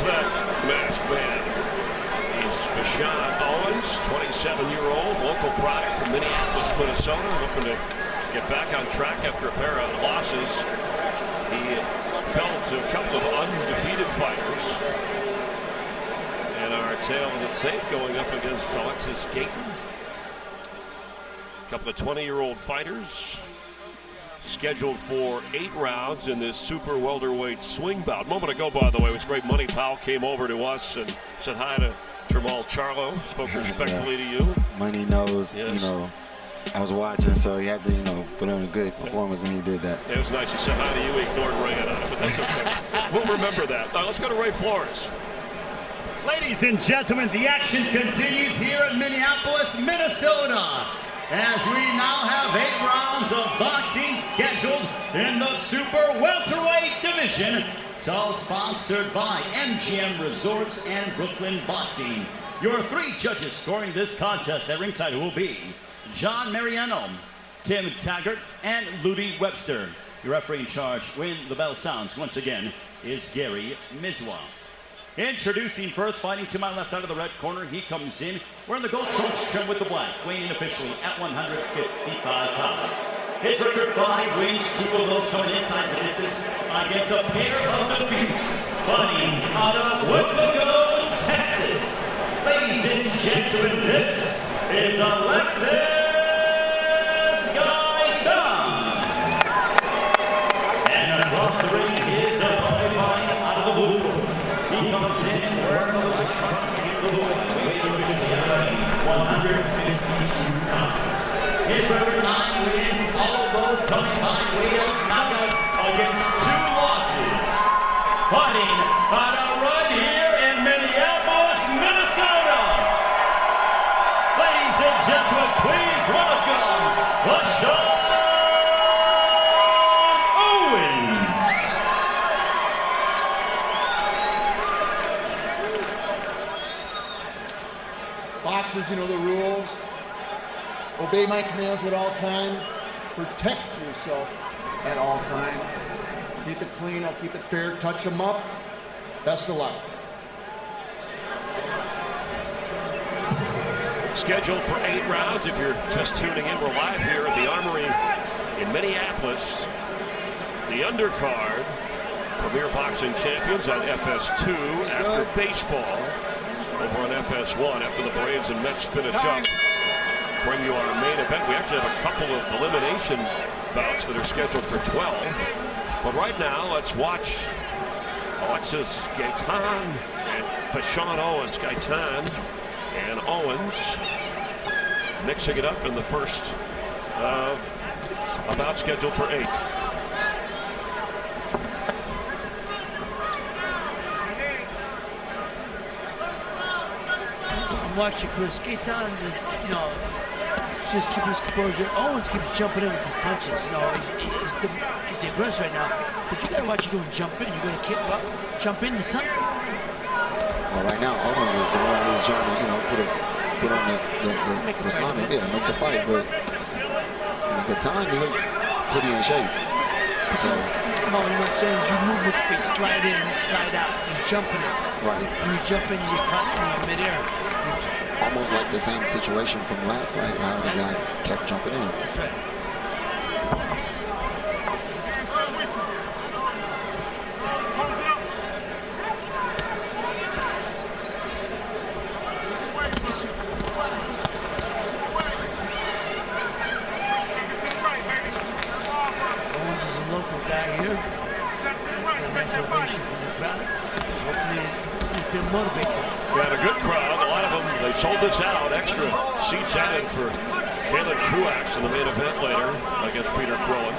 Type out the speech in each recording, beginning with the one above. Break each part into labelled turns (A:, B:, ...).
A: that masked man? He's Shawn Owens, 27-year-old, local product from Minneapolis, Minnesota, hoping to get back on track after a pair of losses. He fell to a couple of undefeated fighters. And our tail of the tape going up against Alexis Gaytan. A couple of 20-year-old fighters scheduled for 8 rounds in this super welterweight swing bout. A moment ago, by the way, it was great. Money Powell came over to us and said hi to Jamal Charlo, spoke respectfully to you.
B: Money knows,
A: yes.
B: You know, I was watching, so he had to, you know, put on a good performance, and he did that.
A: It was nice. He said hi to you. He ignored Ray on it, but that's okay. We'll remember that. All right, let's go to Ray Flores.
C: Ladies and gentlemen, the action continues here in Minneapolis, Minnesota, as we now have 8 rounds of boxing scheduled in the super welterweight division. It's all sponsored by MGM Resorts and Brooklyn Boxing. Your 3 judges scoring this contest at ringside will be John Mariano, Tim Taggart, and Ludi Webster. Your referee in charge, when the bell sounds once again, is Gary Mizwa. Introducing first, fighting to my left out of the red corner, he comes in wearing the gold trunks trimmed with the black, weighing in officially at 155 pounds. His record 5 wins, 2 of those coming inside the distance against a pair of defeats. Fighting out of Westlaco, Texas. Ladies and gentlemen, this is Alexis Gaytan. And across the ring, his opponent fighting out of the blue corner. He comes in wearing the black trunks and the weighing officially at 152 pounds. His record 9 wins, all of those coming by way of knockout against 2 losses. Fighting on a run here in Minneapolis, Minnesota. Ladies and gentlemen, please welcome the Shawn Owens.
D: Boxers, you know the rules. Obey my commands at all times. Protect yourself at all times. Keep it clean, I'll keep it fair. Touch them up. Best of luck.
A: Scheduled for 8 rounds. If you're just tuning in, we're live here at the Armory in Minneapolis. The undercard, Premier Boxing Champions on FS2 after baseball. Over on FS1 after the Braves and Mets finish up. Bring you our main event. We actually have a couple of elimination bouts that are scheduled for 12. But right now, let's watch Alexis Gaytan and Shawn Owens. Gaytan and Owens mixing it up in the first bout scheduled for 8.
E: Watching Chris Gaytan just, you know, just keeping his composure. Owens keeps jumping in with his punches. You know, he's the aggressor right now. But you gotta watch him doing jump in. You're gonna jump into something.
B: Well, right now, Owens is the one who's trying to, you know, put on the assignment. Yeah, make the fight. But at the time, he looks pretty in shape. So,
E: you know what I'm saying is you move with feet, slide in and slide out. He's jumping it.
B: Right.
E: And you jump in, you cut in midair.
B: Almost like the same situation from last fight, how the guy kept jumping in.
E: That's right. Owens is a local guy here. A nice ovation from the crowd. Hopefully it motivates him.
A: We had a good crowd. A lot of them, they sold this out. Extra seats added for Caleb Truax in the main event later against Peter Quillen.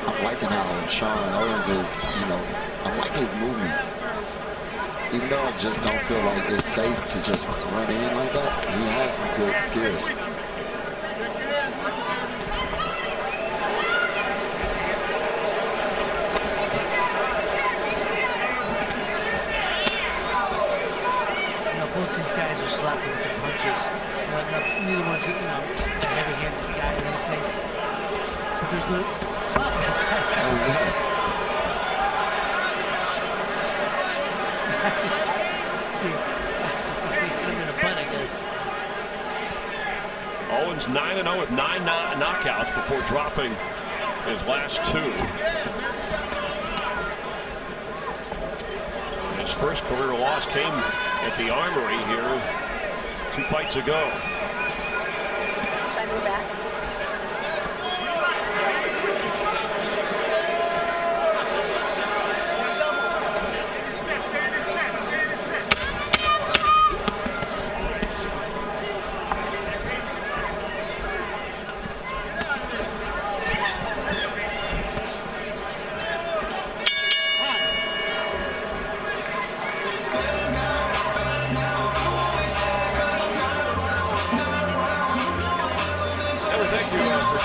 B: I'm liking how Shawn Owens is, you know, I'm liking his movement. Even though I just don't feel like it's safe to just run in like that, he has some good skills.
E: Both these guys are slapping with the punches. Neither one's, you know, a heavy-handed guy. good.
B: How's that?
A: Owens 9-0 with 9 knockouts before dropping his last 2. His first career loss came at the Armory here 2 fights ago.
F: Should I move back?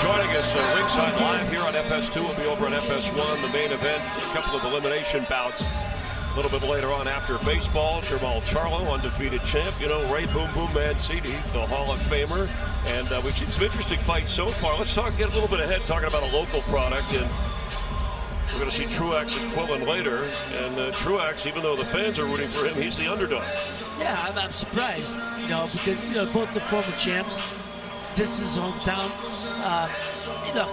A: Joining us ringside live here on FS2. We'll be over on FS1, the main event, a couple of elimination bouts a little bit later on after baseball. Jamal Charlo, undefeated champ. You know, Ray Boom Boom Mancini, the Hall of Famer. And we've seen some interesting fights so far. Let's get a little bit ahead talking about a local product. And we're going to see Truax and Quillen later. And Truax, even though the fans are rooting for him, he's the underdog.
E: Yeah, I'm surprised, you know, because, you know, both the former champs. This is hometown. You know,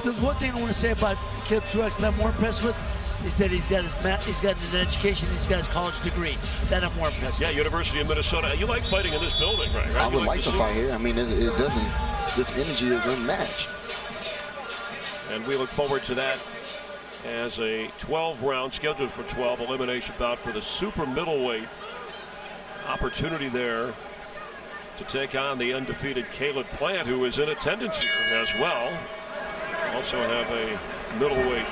E: the one thing I want to say about Caleb Truax that I'm more impressed with is that he's got an education, he's got his college degree. That I'm more impressed with.
A: Yeah, University of Minnesota. You like fighting in this building, right?
B: I would like to fight here. I mean, it doesn't. This energy is unmatched.
A: And we look forward to that as a 12-round, scheduled for 12, elimination bout for the super middleweight. Opportunity there to take on the undefeated Caleb Plant, who is in attendance here as well. Also have a middleweight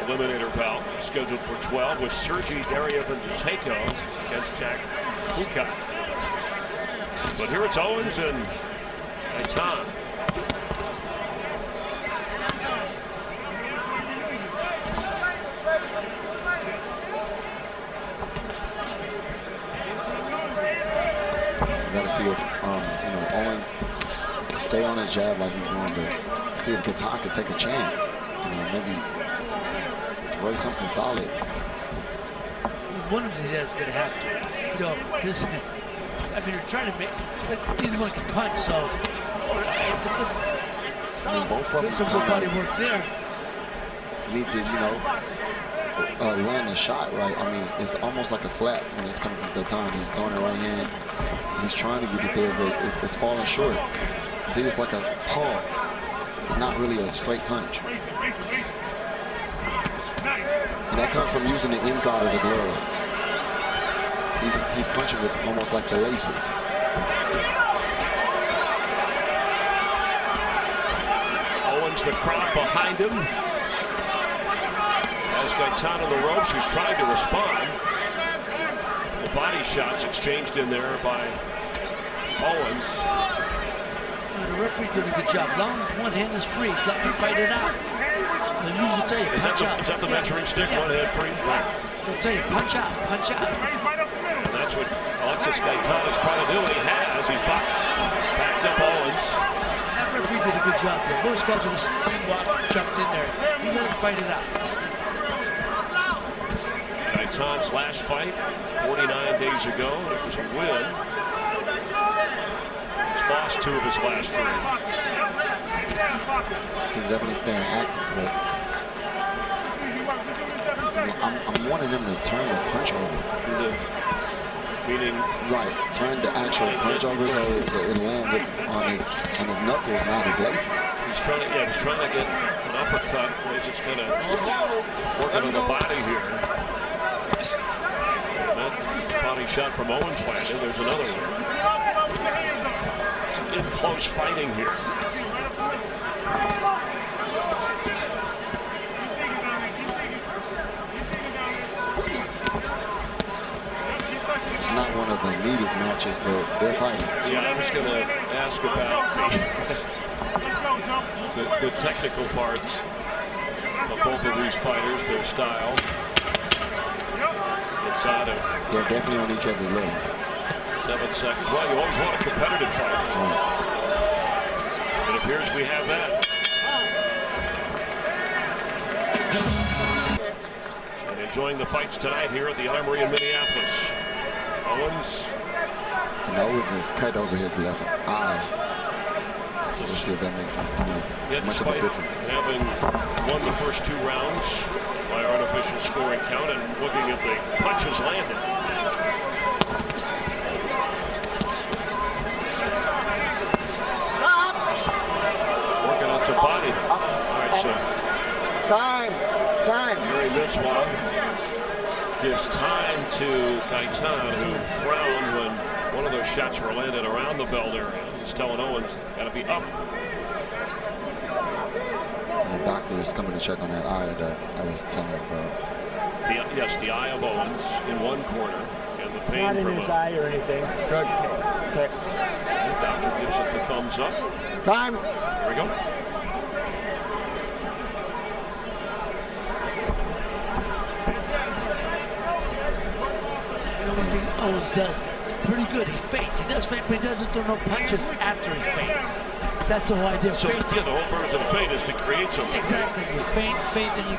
A: eliminator bout scheduled for 12 with Sergey Daryavandenko against Jack Bukat. But here it's Owens and Gaytan.
B: Got to see if you know, Owens stay on his jab like he's doing, but see if Gaytan can take a chance. You know, maybe throw something solid.
E: One of these guys is going to have to. You know, this. I mean, you're trying to make. Neither one can punch, so it's a good.
B: I mean, both of them
E: some good body work there.
B: Need to, you know, land a shot right. I mean, it's almost like a slap when it's coming from Gaytan. He's throwing it right hand. He's trying to get it there, but it's falling short. See, it's like a paw. It's not really a straight punch. And that comes from using the inside of the glove. He's punching with almost like the laces.
A: Owens, the crowd behind him. Has Gaytan on the ropes, who's trying to respond. The body shots exchanged in there by Owens.
E: The referee's doing a good job. As long as one hand is free, he's letting me fight it out. They'll usually tell you, punch out.
A: Is that the measuring stick, one hand free? Right.
E: They'll tell you, punch out, punch out.
A: And that's what Alexis Gaytan is trying to do. He has. He's backed up Owens.
E: That referee did a good job there. Most guys with a speed walk jumped in there. He let him fight it out.
A: Gaytan's last fight, 49 days ago. It was a win. He's lost 2 of his last 3.
B: He's definitely staying active, but I'm wanting him to turn the punch over.
A: Meaning,
B: right, turn the actual punch over so it lands on his knuckles, not his laces.
A: He's trying to get an uppercut. He's just kind of working on the body here. And that body shot from Owens landed. There's another one. Some in-close fighting here.
B: It's not one of the neatest matches, but they're fighting.
A: Yeah, I was going to ask about the technical parts of both of these fighters, their style.
B: They're definitely on each other's level.
A: 7 seconds. Well, you always want a competitive fight. It appears we have that. enjoying the fights tonight here at the Armory in Minneapolis. Owens.
B: And Owens is cut over his left eye. Let's see if that makes much of a difference.
A: Having won the first 2 rounds by artificial scoring count and looking at the punches landed.
D: Stop!
A: Working on some body. All right, so.
D: Time.
A: Gary Miswald gives time to Gaytan, who frowned when one of those shots were landed around the belt area. He's telling Owens, got to be up.
B: And the doctor is coming to check on that eye that I was telling you about.
A: Yes, the eye of Owens in one corner. And the pain
E: Not in
A: from
E: his eye or anything.
D: Good. Okay.
A: The doctor gives it the thumbs up.
D: Time.
A: Here we go.
E: Owens does pretty good. He feints. He does feint, but he doesn't throw no punches after he feints. That's the whole idea.
A: So yeah, the whole purpose of a feint is to create something.
E: Exactly. You feint, and you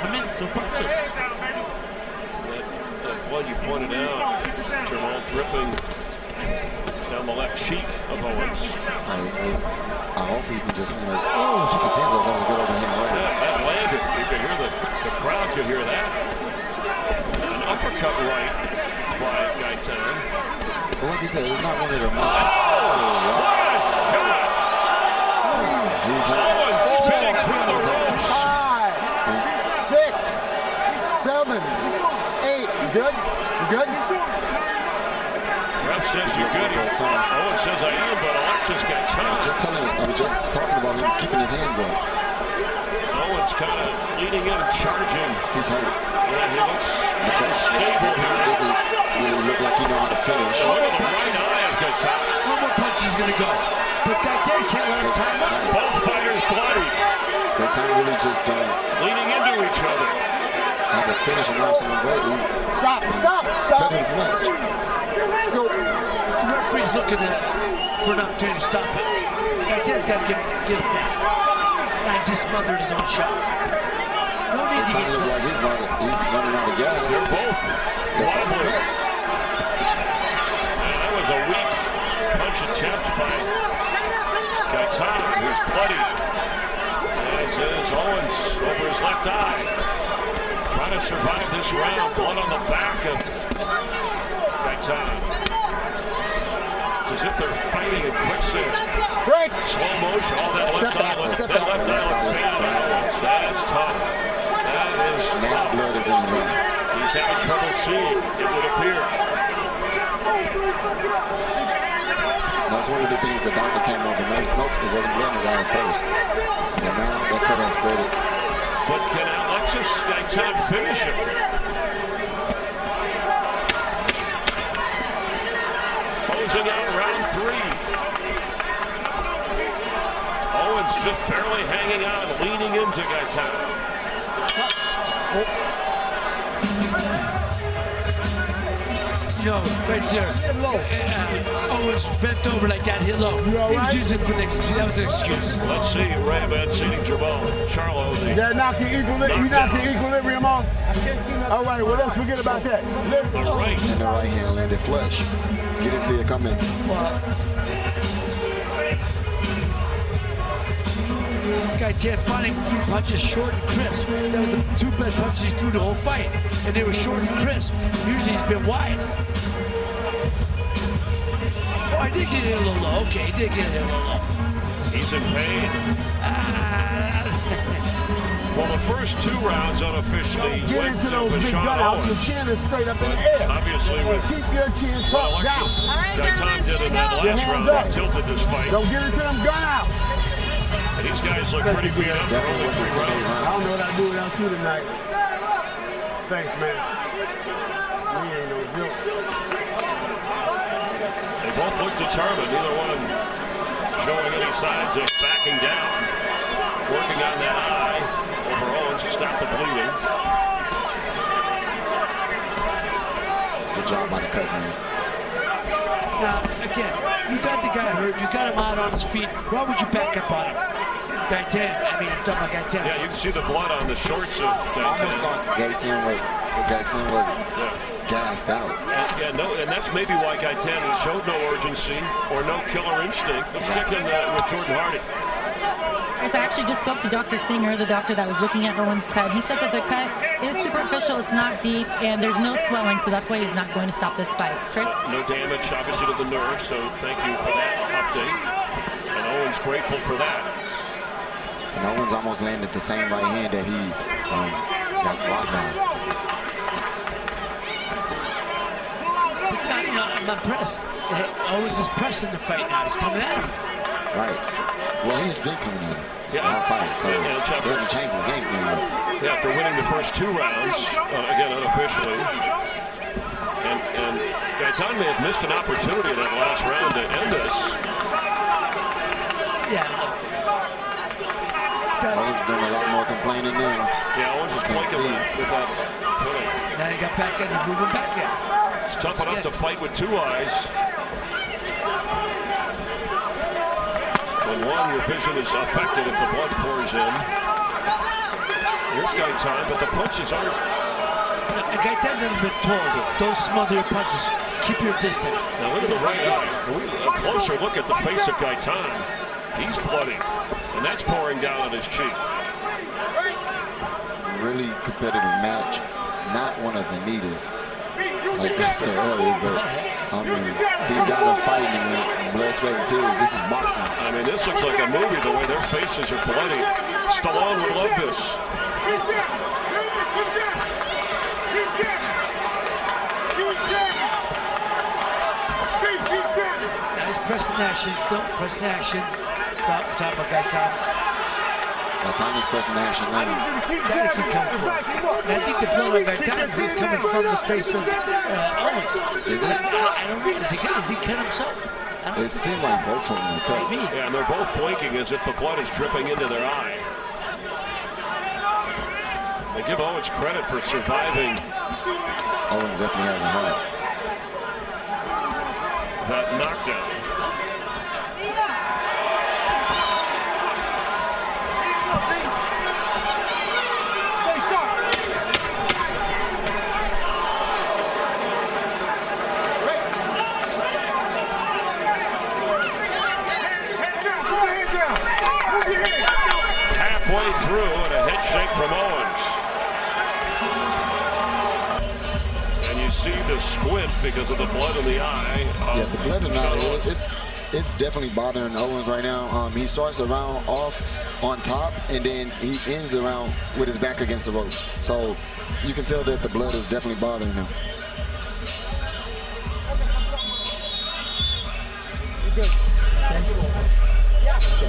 E: come in through punches.
A: That blood you pointed out, Jamal dripping down the left cheek of Owens.
B: I hope he can just, keep his hands up. That was a good overhand right.
A: Yeah, that landed. You can hear the crowd could hear that. An uppercut right by Gaytan.
B: But like you said, it's not one of them.
A: Oh, what a shot! Owens spinning through the ropes.
D: 5, 6, 7, 8. You good? You good?
A: Ref says you're good. Owens says I am, but Alexis Gaytan.
B: I was just talking about him keeping his hands up.
A: Owens kind of leaning in and charging.
B: He's hurt.
A: Yeah, he looks unstable here.
B: Doesn't really look like he knows how to finish.
A: Look at the right eye of Gaytan.
E: One more punch is going to go. But Gaytan can't let him time up.
A: Both fighters bloody.
B: Gaytan really just don't
A: Leaning into each other.
B: have a finish and off someone great.
D: Stop.
B: Better than much.
D: Go.
E: The referee's looking for an opportunity to stop it. Gaytan's got to give it back. Guy just smothered his own shots. No need to
B: Gaytan
E: get
B: looks like he's running out of gas.
A: They're both wobbly. And that was a weak punch attempt by Gaytan, who's bloody. As is Owens over his left eye. Trying to survive this round. Blood on the back of Gaytan. It's as if they're fighting in quicksand.
D: Break.
A: Slow motion. All that left eye looks bad. That's tough. That is tough.
B: Blood is in his eye.
A: He's having trouble seeing, it would appear.
B: That's one of the things the doctor came over and noticed. Nope, it wasn't blood in his eye at first. And now that cut has spread it.
A: But can Alexis Gaytan finish it? Closing out round 3. Owens just barely hanging on, leaning into Gaytan.
E: You know, right there. Owens bent over like that, hit low. He was using it for that was an excuse.
A: Let's see, Ray Mancini, Jamal, Charlo.
G: That knocked the equilibrium off. All right, well, let's forget about that.
A: The right.
B: And the right hand landed flush. You didn't see it coming.
E: Gaytan finally threw punches short and crisp. That was the 2 best punches he threw the whole fight. And they were short and crisp. Usually he's been wide. Oh, I did get it a little low. Okay, he did get it a little low.
A: He's in pain. Well, the first 2 rounds unofficially
G: Get
A: went
G: into
A: to
G: those big
A: Shawn
G: gutouts. Your
A: Owens.
G: chin is straight up in
A: But
G: the air.
A: obviously with
G: Keep your chin tucked down.
A: Alexis Gaytan did in that
G: Your
A: last
G: hands
A: round
G: up.
A: that tilted this fight.
G: Don't get into them gunouts.
A: And these guys look pretty beat up for only 3 rounds.
G: I don't know what I'd do without you tonight. Thanks, man. We ain't no joke.
A: They both look determined. Neither one showing any signs of backing down. Working on that eye over Owens to stop the bleeding.
B: Good job by the cut, man.
E: Now, again, you got the guy hurt. You got him out on his feet. Why would you back up on him? Gaytan. I mean, I'm talking about Gaytan.
A: Yeah, you can see the blood on the shorts of
B: Almost
A: Gaytan.
B: thought Gaytan was gassed out.
A: Yeah, no, and that's maybe why Gaytan showed no urgency or no killer instinct. Let's stick in with Jordan Hardy.
H: Chris, I actually just spoke to Dr. Singer, the doctor that was looking at Owens' cut. He said that the cut is superficial, it's not deep, and there's no swelling, so that's why he's not going to stop this fight. Chris?
A: No damage, obviously, to the nerve, so thank you for that update. And Owens grateful for that.
B: And Owens almost landed the same right hand that he got blocked on.
E: I'm not pressed. Owens is pressing the fight now. He's coming at him.
B: Right. Well, he's been coming in all fight, so he hasn't changed his game plan yet.
A: Yeah, after winning the first 2 rounds, again, unofficially. And Gaytan may have missed an opportunity in that last round to end this.
E: Yeah.
B: Owens doing a lot more complaining now.
A: Yeah, Owens is blinking with that killing.
E: Now he got back in and moving back in.
A: It's tough enough to fight with 2 eyes. When one, your vision is affected if the blood pours in. Here's Gaytan, but the punches aren't.
E: Gaytan's never been told, don't smother your punches. Keep your distance.
A: Now look at the right eye. A closer look at the face of Gaytan. He's bloody, and that's pouring down on his cheek.
B: Really competitive match. Not one of the neatest, like I said earlier, but I mean, these guys are fighting in blood, sweat, and tears. This is boxing.
A: I mean, this looks like a movie, the way their faces are bloody. Stallone would love this.
E: Now he's pressing action, still pressing action. Top of Gaytan.
B: Gaytan is pressing action now.
E: Gotta keep coming forward. And I think the blood on Gaytan is coming from the face of Owens.
B: Is it?
E: I don't know. Is he cut himself?
B: It seemed like both of them were cut.
A: Yeah, and they're both blinking as if the blood is dripping into their eye. They give Owens credit for surviving.
B: Owens definitely has a heart.
A: That knockdown. Halfway through and a head shake from Owens. And you see the squint because of the blood in the eye.
B: Yeah, the blood in the eye, it's definitely bothering Owens right now. He starts the round off on top, and then he ends the round with his back against the ropes. So you can tell that the blood is definitely bothering him.
I: Good.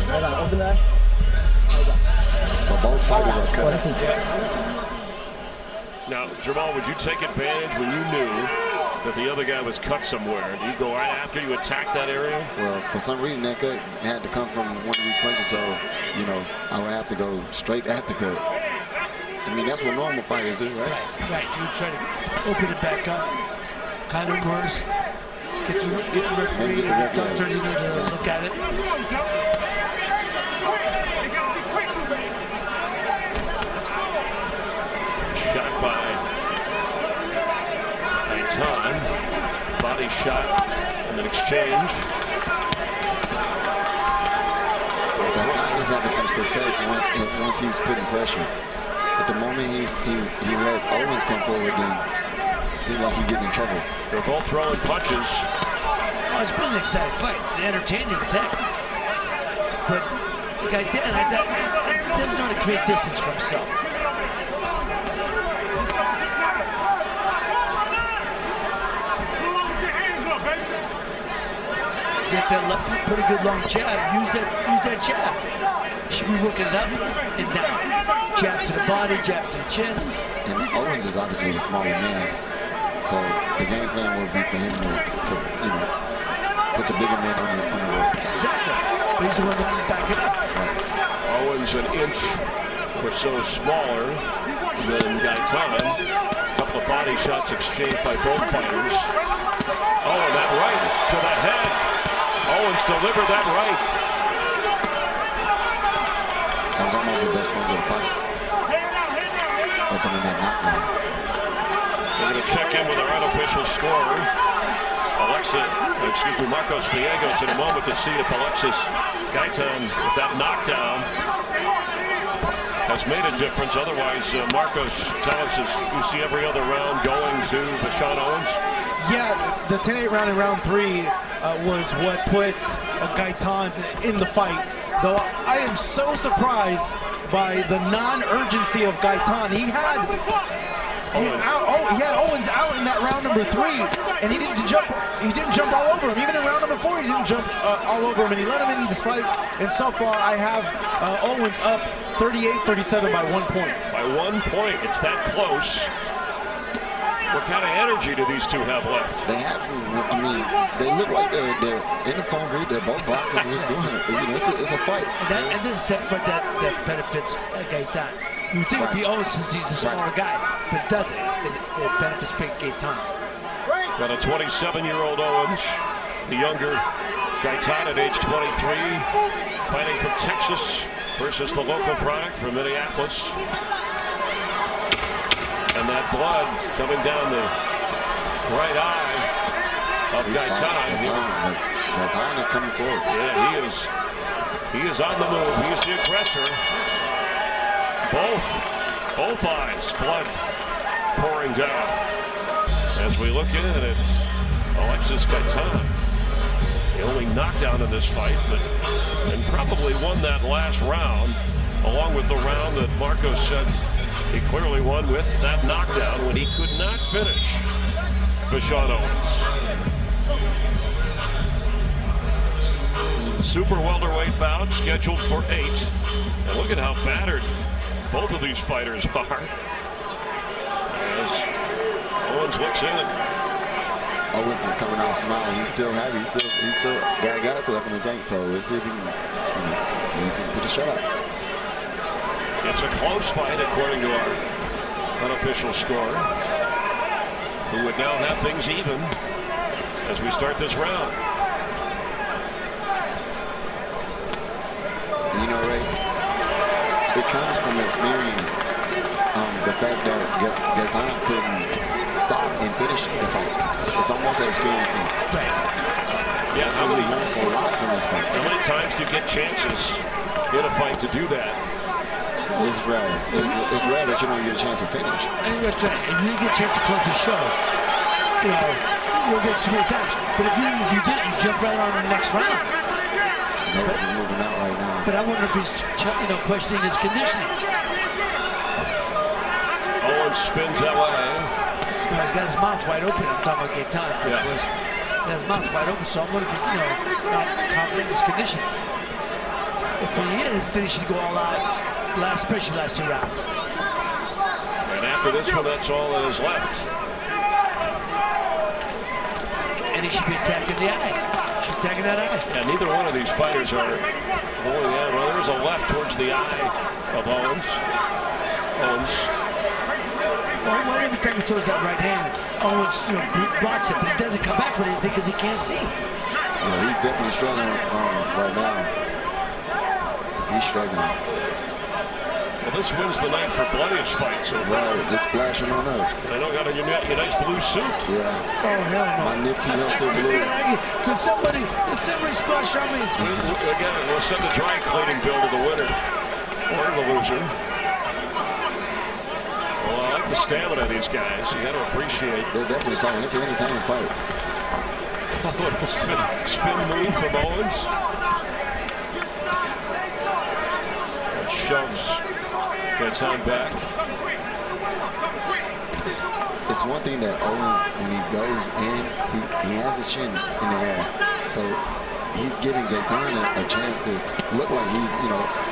I: Hold on, open that.
B: So both fighters are cut.
A: Now, Jamal, would you take advantage when you knew that the other guy was cut somewhere? Do you go right after you attack that area?
B: Well, for some reason that cut had to come from one of these punches, so, you know, I would have to go straight at the cut. I mean, that's what normal fighters do, right?
E: Right, you try to open it back up, kind of worse. Get the referee, doctor, to look at it.
A: Shot by Gaytan. Body shot and an exchange.
B: Gaytan is having some success once he's putting pressure. But the moment he lets Owens come forward, then it seems like he gets in trouble.
A: They're both throwing punches.
E: Oh, it's been an exciting fight, entertaining, exactly. But Gaytan doesn't know how to create distance for himself. He's got that pretty good long jab. Use that jab. Should be working it up and down. Jab to the body, jab to the chin.
B: And Owens is obviously a smaller man, so the game plan will be for him to you know, put the bigger man on the ropes.
E: Exactly. But he's the one that's backing up.
B: Right.
A: Owens an inch or so smaller than Gaytan. A couple of body shots exchanged by both fighters. Oh, and that right to the head. Owens delivered that right.
B: That was almost the best point of the fight. Other than that knockdown.
A: We're going to check in with our unofficial scorer, Marcos Villegas, in a moment to see if Alexis Gaytan, with that knockdown, has made a difference. Otherwise, Marcos, tell us, you see every other round going to Shawn Owens?
J: Yeah, the 10-8 round in round 3 was what put Gaytan in the fight. Though I am so surprised by the non-urgency of Gaytan. He had Owens out in that round number 3, and he didn't jump. He didn't jump all over him. Even in round number 4, he didn't jump all over him, and he let him into this fight. And so far, I have Owens up 38-37 by 1 point.
A: By 1 point, it's that close. What kind of energy do these two have left?
B: They have, I mean, they look like they're in the phone group. They're both boxing. Just going. You know, it's a fight.
E: And this is the fight that benefits Gaytan. You would think it'd be Owens since he's a smaller guy, but it doesn't. It benefits Big Gaytan.
A: Got a 27-year-old Owens, the younger Gaytan at age 23, fighting from Texas versus the local product from Minneapolis. And that blood coming down the right eye of Gaytan.
B: Gaytan is coming forward.
A: Yeah, he is on the move. He is the aggressor. Both eyes, blood pouring down. As we look in at Alexis Gaytan, the only knockdown in this fight, and probably won that last round, along with the round that Marcos said he clearly won with that knockdown when he could not finish for Shawn Owens. Super welterweight bout scheduled for 8. And look at how battered both of these fighters are. As Owens looks in.
B: Owens is coming out smiling. He's still happy. He's still got guys left in the tank. So we'll see if he can, put a shot out.
A: It's a close fight, according to our unofficial scorer, who would now have things even as we start this round.
B: You know, Ray, it comes from experience. The fact that Gaytan couldn't stop and finish the fight. It's almost an experience thing. So
A: yeah,
B: how many learns a lot from this fight?
A: How many times do you get chances in a fight to do that?
B: It's rare. It's rare that you don't get a chance to finish.
E: And that's right. If you get a chance to close the show, you'll get too many times. But if you didn't, you jump right on to the next round.
B: Notice is moving out right now.
E: But I wonder if he's questioning his conditioning.
A: Owens spins that way.
E: He's got his mouth wide open. I'm talking about Gaytan.
A: Yeah.
E: He's got his mouth wide open, so I'm wondering if he's not confident in his conditioning. If he is, then he should go all out, especially last 2 rounds.
A: And after this one, that's all that is left.
E: And he should be attacking the eye. She's attacking that eye.
A: Yeah, neither one of these fighters are going out. Well, there's a left towards the eye of Owens.
E: Well, every time he throws that right hand, Owens blocks it, but he doesn't come back with anything because he can't see.
B: Yeah, he's definitely struggling right now. He's struggling.
A: Well, this wins the night for bloodiest fight so far.
B: Right, it's splashing on us.
A: I know, got a nice blue suit.
B: Yeah.
E: Oh, hell no.
B: My Nipsey Hussle blue.
E: Can somebody splash on me?
A: Again, we'll send the dry cleaning bill to the winner or the loser. Well, I like the stamina of these guys. You got to appreciate.
B: They're definitely fighting. It's an entertaining fight.
A: A little spin move from Owens. That shoves Gaytan back.
B: It's one thing that Owens, when he goes in, he has his chin in the air. So he's giving Gaytan a chance to look like he's,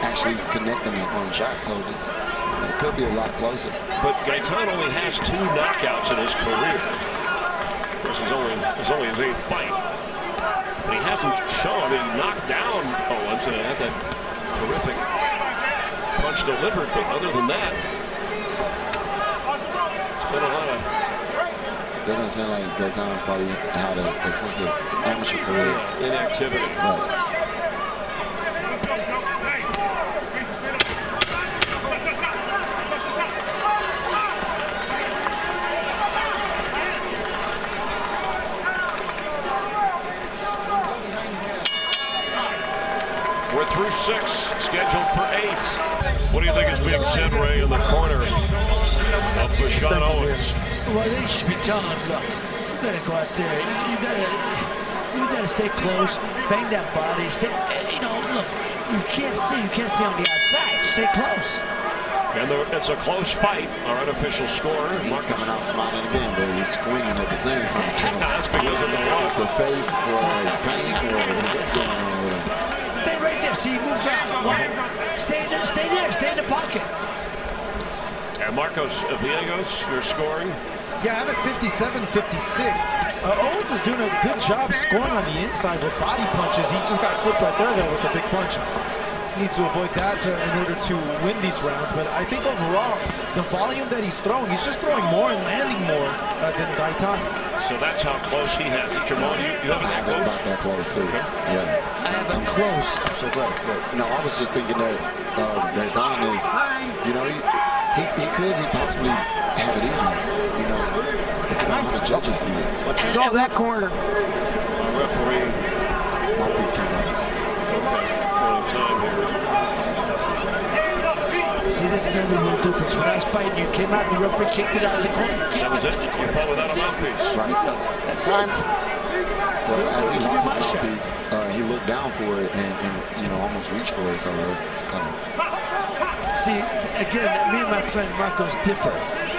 B: actually connecting on shots. So it could be a lot closer.
A: But Gaytan only has 2 knockouts in his career. Of course, it's only his 8th fight. But he hasn't shown. He knocked down Owens and had that terrific punch delivered. But other than that, it's been a lot of...
B: Doesn't sound like Gaytan probably had an extensive amateur career.
A: Inactivity.
B: Right.
A: through 6, scheduled for 8. What do you think is being said, Ray, in the corner of Shawn Owens?
E: Well, they should be telling him, look, you gotta go out there. You gotta stay close, bang that body, stay. You know, look, you can't see on the outside. Stay close.
A: And it's a close fight. Our unofficial score.
B: He's coming out smiling again, but he's squinting at the same time.
A: That's because of the loss.
B: It's the face or pain or what's going on with him.
E: Stay right there. See, move around. Stay there. Stay in the pocket.
A: And Marcos Villegas, you're scoring.
J: Yeah, I'm at 57-56. Owens is doing a good job scoring on the inside with body punches. He just got clipped right there, though, with the big punch. Needs to avoid that in order to win these rounds. But I think overall, the volume that he's just throwing more and landing more than Gaytan.
A: So that's how close he has it. Jamon, you have it that close?
B: About that close, too.
A: Okay.
B: Yeah.
E: I have it close.
B: I'm so glad. No, I was just thinking that Gaytan is, you know, he could possibly have it easy, you know, depending on how the judges see it.
G: Go that corner.
A: Our referee.
B: Mouthpiece came out.
A: Okay. Time here.
E: See, this is another little difference. When I was fighting, you came out and the referee kicked it out of the corner.
A: That was it? You fought without a mouthpiece.
B: Right.
E: That's it.
B: Well, as he lost his mouthpiece, he looked down for it and you know, almost reached for it. So kind of.
E: See, again, me and my friend Marcos differ.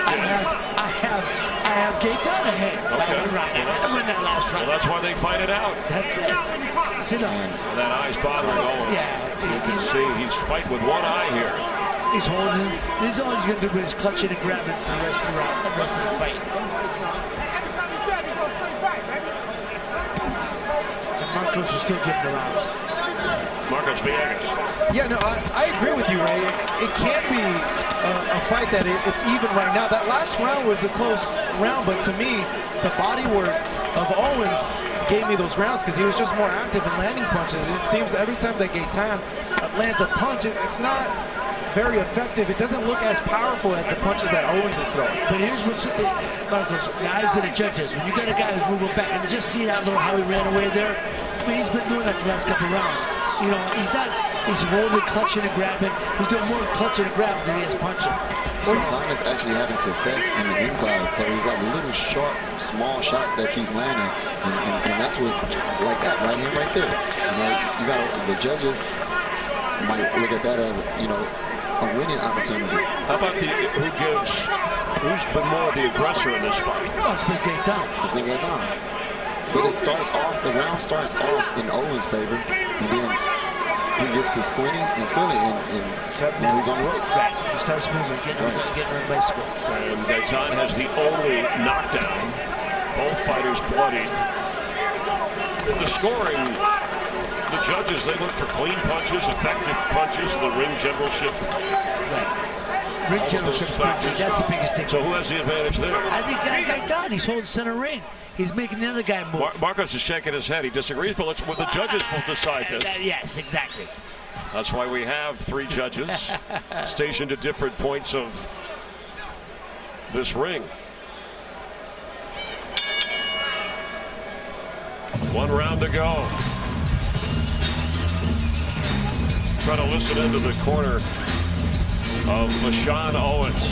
E: I have Gaytan ahead.
A: Okay.
E: I win that last round.
A: Well, that's why they fight it out.
E: That's it. Sit down.
A: That eye's bothering Owens.
E: Yeah.
A: You can see he's fighting with one eye here.
E: He's holding. He's all he's going to do is clutch it and grab it for the rest of the round, the rest of the fight. And Marcos is still getting the rounds.
A: Marcos Villegas.
J: Yeah, no, I agree with you, Ray. It can be a fight that it's even right now. That last round was a close round, but to me, the body work of Owens gave me those rounds because he was just more active in landing punches. It seems every time that Gaytan lands a punch, it's not very effective. It doesn't look as powerful as the punches that Owens is throwing.
E: But here's what's, Marcos, the eyes of the judges. When you got a guy who's moving back, and just see that little how he ran away there. I mean, he's been doing that for the last couple of rounds. You know, he's holding, clutching, and grabbing. He's doing more clutching and grabbing than he is punching.
B: Gaytan is actually having success in the inside, so he's like little sharp, small shots that keep landing, and that's what's like that right here, right there. You know, you got the judges might look at that as, you know, a winning opportunity.
A: How about who's been more the aggressor in this fight?
E: Oh, it's been Gaytan.
B: It's been Gaytan. But it starts off, the round starts off in Owens' favor, and then he gets to squinting, and now he's on the ropes.
E: Right. He starts moving, getting on the bicycle.
A: And Gaytan has the only knockdown. Both fighters bloodied. The scoring, the judges, they look for clean punches, effective punches, the ring generalship.
E: Right. Ring generalship, that's the biggest thing.
A: So who has the advantage there?
E: I think Gaytan, he's holding center ring. He's making the other guy move.
A: Marcos is shaking his head. He disagrees, but the judges will decide this.
E: Yes, exactly.
A: That's why we have 3 judges stationed at different points of this ring. 1 round to go. Try to listen into the corner of Shawn Owens.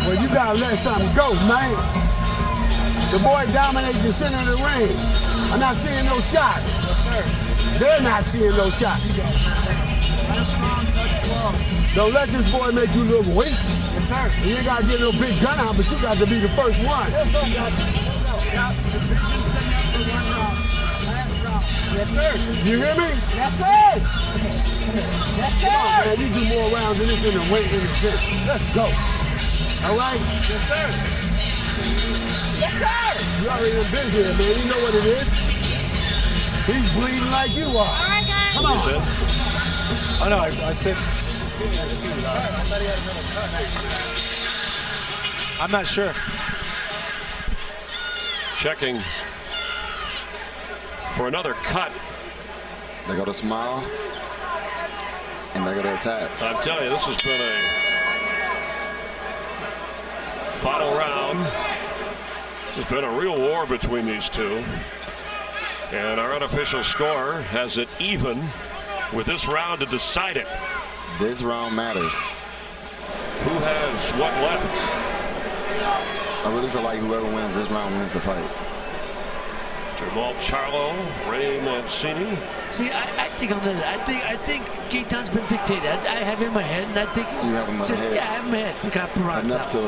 G: Well, you gotta let something go, man. The boy dominates the center of the ring. I'm not seeing no shots. They're not seeing no shots. Don't let this boy make you look weak. Yes, sir. You ain't gotta get no big gun out, but you got to be the first one. Yes, sir. You hear me? Yes, sir. Yes, sir. Come on, man. You do more rounds than this in the weight in the gym. Let's go. All right? Yes, sir. Yes, sir. You already done been here, man. You know what it is. He's bleeding like you are. All right, guys. Come on.
J: Oh, no, I said. I'm not sure.
A: Checking for another cut.
B: They go to smile, and they go to attack.
A: I'm telling you, this has been a final round. This has been a real war between these two. And our unofficial score has it even with this round to decide it.
B: This round matters.
A: Who has what left?
B: I really feel like whoever wins this round wins the fight.
A: Jamal Charlo, Ray Mancini.
E: See, I think on that. I think Gaytan's been dictated. I have him in my head, and I think
B: you have him in my head.
E: Yeah, I have him in my head. We got rounds
B: enough to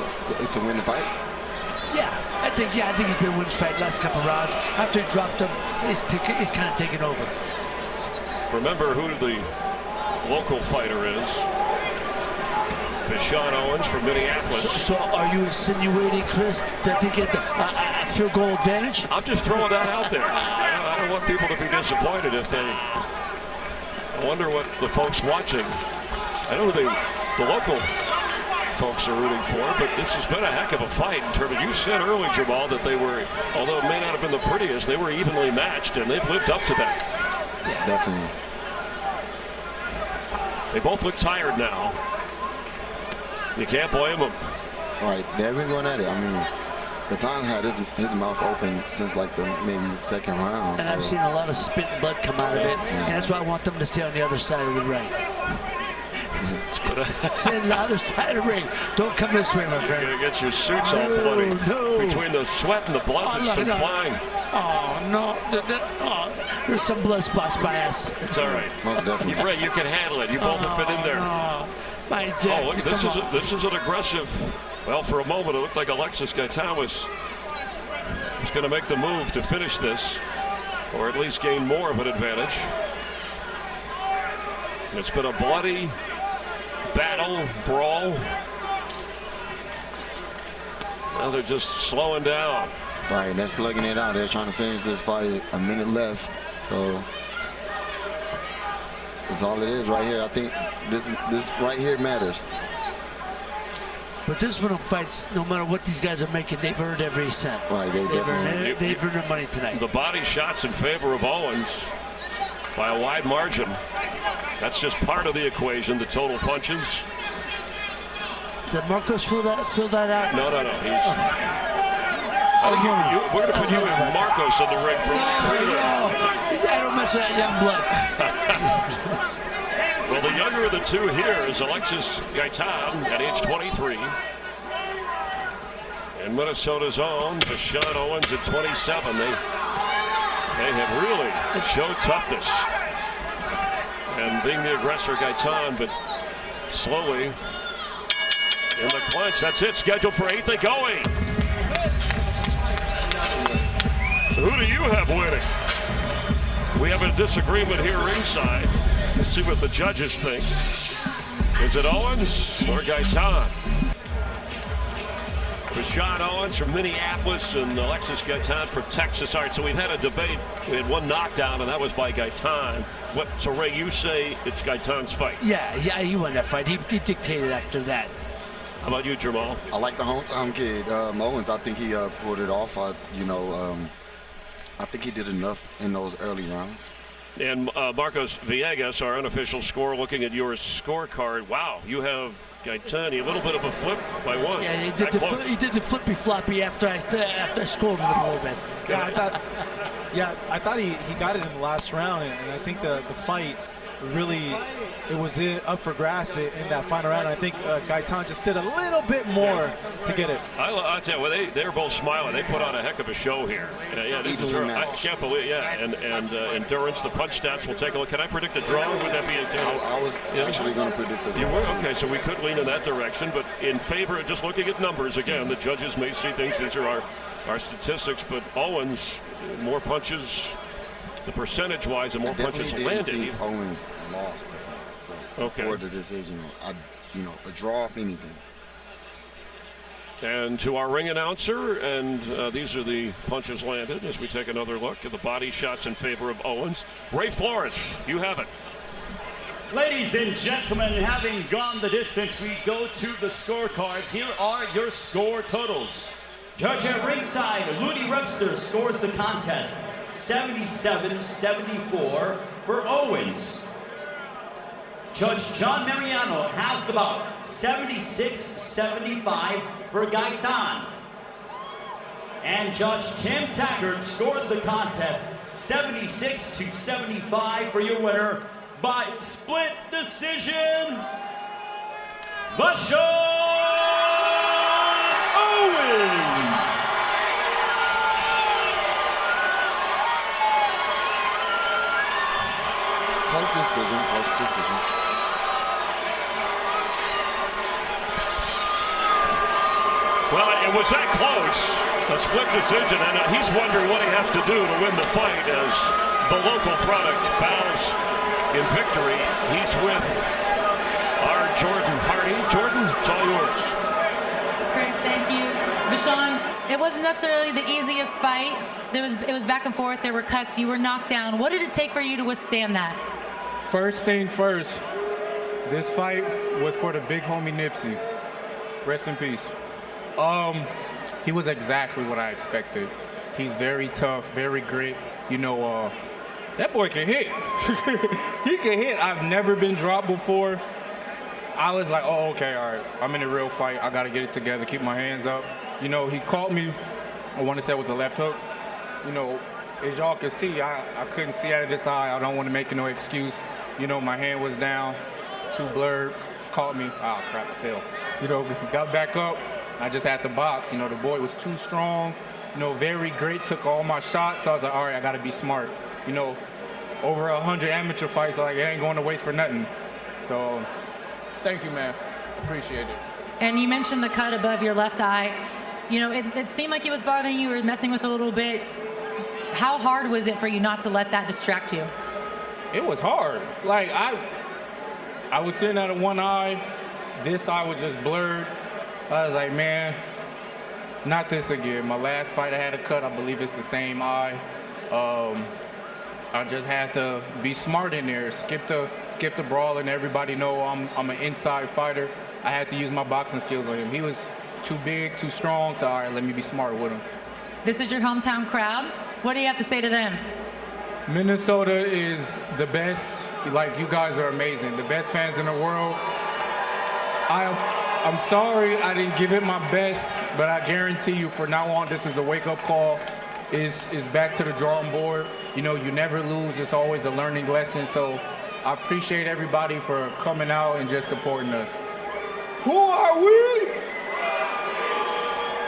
B: win the fight.
E: Yeah, I think he's been winning the fight last couple of rounds. After he dropped him, he's kind of taken over.
A: Remember who the local fighter is. It's Shawn Owens from Minneapolis.
E: So are you insinuating, Chris, that they get a field goal advantage?
A: I'm just throwing that out there. I don't want people to be disappointed if they. I wonder what the folks watching. I know the local folks are rooting for, but this has been a heck of a fight in terms of, you said early, Jamal, that they were, although it may not have been the prettiest, they were evenly matched, and they've lived up to that.
B: Yeah. Definitely.
A: They both look tired now. You can't blame them.
B: All right, they've been going at it. I mean, Gaytan had his mouth open since like the maybe second round.
E: And I've seen a lot of spit and blood come out of it, and that's why I want them to stay on the other side of the ring. Stay on the other side of the ring. Don't come this way, my friend.
A: You're gonna get your suits all bloody. Between the sweat and the blood that's been flying.
E: Oh, no. There's some blood spots by us.
A: It's all right.
B: Most definitely.
A: Ray, you can handle it. You both have been in there.
E: No.
A: Oh, look, this is an aggressive. Well, for a moment, it looked like Alexis Gaytan was going to make the move to finish this, or at least gain more of an advantage. It's been a bloody battle, brawl. Now they're just slowing down.
B: Right, they're slugging it out. They're trying to finish this fight. A minute left, so that's all it is right here. I think this right here matters.
E: But this one of fights, no matter what these guys are making, they've earned every cent.
B: Right, they've
E: earned their money tonight.
A: The body shots in favor of Owens by a wide margin. That's just part of the equation, the total punches.
E: Did Marcos fill that out?
A: No. We're going to put you and Marcos in the ring for
E: I don't mess with that young blood.
A: Well, the younger of the two here is Alexis Gaytan at age 23. And Minnesota's own Shawn Owens at 27. They have really showed toughness. And being the aggressor, Gaytan, but slowly in the clinch. That's it. Scheduled for 8th and going. Who do you have winning? We have a disagreement here ringside. Let's see what the judges think. Is it Owens or Gaytan? It was Shawn Owens from Minneapolis and Alexis Gaytan from Texas. All right, so we've had a debate. We had one knockdown, and that was by Gaytan. So, Ray, you say it's Gaytan's fight?
E: Yeah, he won that fight. He dictated after that.
A: How about you, Jamal?
B: I like the hometown kid. Owens, I think he pulled it off. I think he did enough in those early rounds.
A: And Marcos Villegas, our unofficial score, looking at your scorecard. Wow, you have Gaytan, a little bit of a flip by one.
E: Yeah, he did the flippy floppy after I scored him a little bit.
J: Yeah, I thought he got it in the last round, and I think the fight really, it was up for grasp in that final round. I think Gaytan just did a little bit more to get it.
A: I'll tell you, they were both smiling. They put on a heck of a show here. I can't believe, and endurance, the punch stats. We'll take a look. Can I predict a draw? Would that be a
B: I was actually going to predict the draw.
A: You were? Okay, so we could lean in that direction, but in favor of just looking at numbers, again, the judges may see things. These are our statistics, but Owens, more punches, the percentage-wise, and more punches landed.
B: Think Owens lost the fight, so before the decision, a draw if anything.
A: And to our ring announcer, and these are the punches landed as we take another look at the body shots in favor of Owens. Ray Flores, you have it.
C: Ladies and gentlemen, having gone the distance, we go to the scorecards. Here are your score totals. Judge at ringside, Rudy Webster scores the contest 77-74 for Owens. Judge John Mariano has the bout 76-75 for Gaytan. And Judge Tim Taggart scores the contest 76-75 for your winner by split decision, the Shawn Owens.
B: Close decision, close decision.
A: Well, it was that close, a split decision, and he's wondering what he has to do to win the fight as the local product bows in victory. He's with our Jordan Hardy. Jordan, it's all yours.
H: Chris, thank you. Shawn, it wasn't necessarily the easiest fight. It was back and forth. There were cuts. You were knocked down. What did it take for you to withstand that?
K: First thing first, this fight was for the big homie Nipsey. Rest in peace. He was exactly what I expected. He's very tough, very grit. You know, that boy can hit. He can hit. I've never been dropped before. I was like, oh, okay, all right. I'm in a real fight. I got to get it together, keep my hands up. You know, he caught me. I want to say it was a left hook. You know, as y'all can see, I couldn't see out of this eye. I don't want to make no excuse. You know, my hand was down, too blurred. Caught me. Oh, crap, I fell. You know, got back up. I just had to box. You know, the boy was too strong. You know, very great. Took all my shots. So I was like, all right, I got to be smart. You know, over 100 amateur fights, like, it ain't going to waste for nothing. So, thank you, man. Appreciate it.
H: And you mentioned the cut above your left eye. You know, it seemed like he was bothering you or messing with a little bit. How hard was it for you not to let that distract you?
K: It was hard. Like, I was sitting out of one eye. This eye was just blurred. I was like, man, not this again. My last fight I had a cut. I believe it's the same eye. I just had to be smart in there. Skip the brawl, and everybody know I'm an inside fighter. I had to use my boxing skills on him. He was too big, too strong, so all right, let me be smart with him.
H: This is your hometown crowd. What do you have to say to them?
K: Minnesota is the best. Like, you guys are amazing. The best fans in the world. I'm sorry I didn't give it my best, but I guarantee you from now on, this is a wake-up call. Is back to the drawing board. You know, you never lose. It's always a learning lesson. So I appreciate everybody for coming out and just supporting us.
G: Who are we?